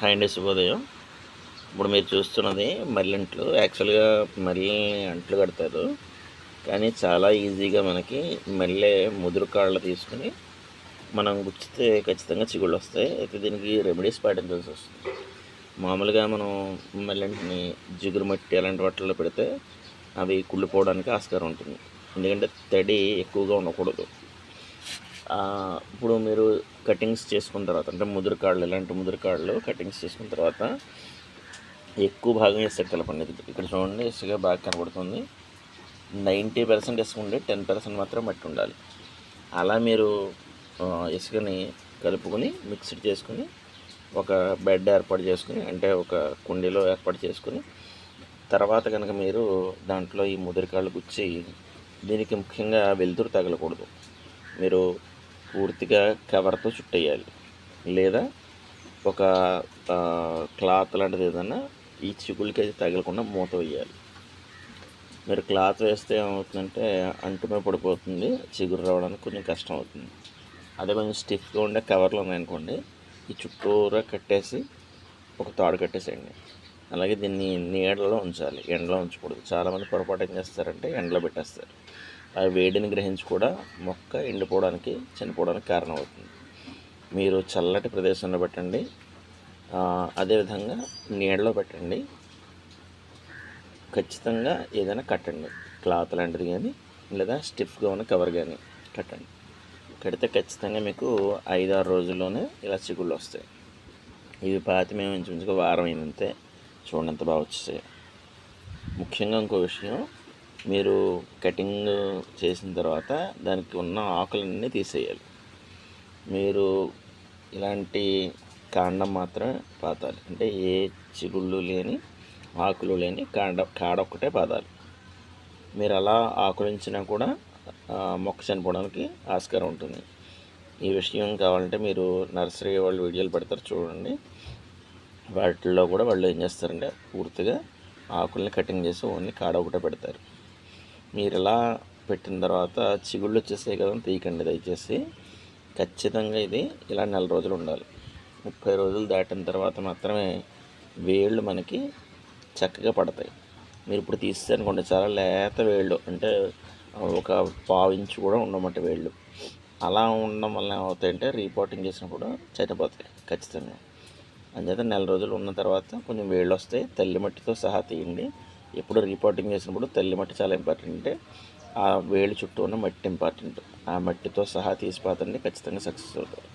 Hi అండి, శుభోదయం. ఇప్పుడు మీరు చూస్తున్నది మల్లెంట్లు. యాక్చువల్గా మల్లె అంట్లు కడతారు, కానీ చాలా ఈజీగా మనకి మల్లె ముదురు కాళ్ళు తీసుకుని మనం గుచ్చితే ఖచ్చితంగా చిగుళ్ళు వస్తాయి. అయితే దీనికి రెమెడీస్ పాటించాల్సి వస్తుంది. మామూలుగా మనం మల్లెంటిని జిగురు మట్టి అలాంటి వాటిల్లో పెడితే అవి కుళ్ళిపోవడానికి ఆస్కారం ఉంటుంది, ఎందుకంటే తడి ఎక్కువగా ఉండకూడదు. ఇప్పుడు మీరు కటింగ్స్ చేసుకున్న తర్వాత, అంటే ముదురు కాళ్ళు, ఇలాంటి ముదురు కాళ్ళు కటింగ్స్ చేసుకున్న తర్వాత ఎక్కువ భాగం ఇసుక కలపండి. ఇక్కడ చూడండి, ఇసుక బాగా కనబడుతుంది. 90% ఇసుక ఉండి 10% మాత్రం మట్టి ఉండాలి. అలా మీరు ఇసుకని కలుపుకొని మిక్స్డ్ చేసుకుని ఒక బెడ్ ఏర్పాటు చేసుకుని, అంటే ఒక కుండీలో ఏర్పాటు చేసుకుని, తర్వాత కనుక మీరు దాంట్లో ఈ ముదిరికాళ్ళు గుచ్చి, దీనికి ముఖ్యంగా వెలుతురు తగలకూడదు. మీరు పూర్తిగా కవర్తో చుట్టేయాలి, లేదా ఒక క్లాత్ లాంటిది ఏదన్నా ఈ చిగుళ్ళకి అయితే తగలకుండా మూత వేయాలి. మీరు క్లాత్ వేస్తే ఏమవుతుందంటే అంటుమే పడిపోతుంది, చిగురు రావడానికి కొంచెం కష్టం అవుతుంది. అదే కొంచెం స్టిఫ్గా ఉండే కవర్లు ఉన్నాయనుకోండి, ఈ చుట్టూరా కట్టేసి ఒక తాడు కట్టేసేయండి. అలాగే దీన్ని నీడలో ఉంచాలి, ఎండలో ఉంచకూడదు. చాలామంది పొరపాటు ఏం చేస్తారంటే ఎండలో పెట్టేస్తారు. ఆ వేడిని గ్రహించి కూడా మొక్క ఎండిపోవడానికి, చనిపోవడానికి కారణం అవుతుంది. మీరు చల్లటి ప్రదేశంలో పెట్టండి, అదేవిధంగా నీడలో పెట్టండి. ఖచ్చితంగా ఏదైనా కట్టండి, క్లాత్ లాంటిది కానీ లేదా స్టిఫ్గా ఉన్న కవర్ కానీ కట్టండి. కడితే ఖచ్చితంగా మీకు 5-6 రోజుల్లోనే ఇలా చిగుళ్ళు వస్తాయి. ఇవి పాతి మేము ఇంచుమించుగా వారం అయినంతే. చూడండి ఎంత బాగా వచ్చేసాయి. ముఖ్యంగా ఇంకో విషయం, మీరు కటింగ్ చేసిన తర్వాత దానికి ఉన్న ఆకులన్నీ తీసేయాలి. మీరు ఇలాంటి కాండం మాత్రమే పాతాలి, అంటే ఏ చిగుళ్ళు లేని, ఆకులు లేని కాడ ఒక్కటే పాతాలి. మీరు అలా ఆకులించినా కూడా మొక్క చనిపోవడానికి ఆస్కారం ఉంటుంది. ఈ విషయం కావాలంటే మీరు నర్సరీ వాళ్ళు వీడియోలు పెడతారు చూడండి, వాటిల్లో కూడా వాళ్ళు ఏం చేస్తారంటే పూర్తిగా ఆకుల్ని కటింగ్ చేసి ఓన్లీ కాడ ఒకటే పెడతారు. మీరు ఇలా పెట్టిన తర్వాత చిగుళ్ళు వచ్చేసాయి కదా, తీయకండి దయచేసి. ఖచ్చితంగా ఇది ఇలా 4 రోజులు ఉండాలి. 30 రోజులు దాటిన తర్వాత మాత్రమే వేళ్ళు మనకి చక్కగా పడతాయి. మీరు ఇప్పుడు తీసేనుకోండి, చాలా లేత వేళ్ళు, అంటే ఒక 1/4 ఇంచు కూడా ఉండమంట వేళ్ళు. అలా ఉండడం వల్ల ఏమవుతాయంటే రీపోటింగ్ చేసినప్పుడు చనిపోతాయి ఖచ్చితంగా. అందుచేత 4 రోజులు ఉన్న తర్వాత కొంచెం వేళ్ళు వస్తాయి. తల్లి మట్టితో సహా తీయండి. ఎప్పుడు రీపోటింగ్ చేసినప్పుడు తల్లి మట్టి చాలా ఇంపార్టెంట్. అంటే ఆ వేళ్ళు చుట్టూ ఉన్న మట్టి ఇంపార్టెంట్. ఆ మట్టితో సహా తీసిపోతండి, ఖచ్చితంగా సక్సెస్ అవుతారు.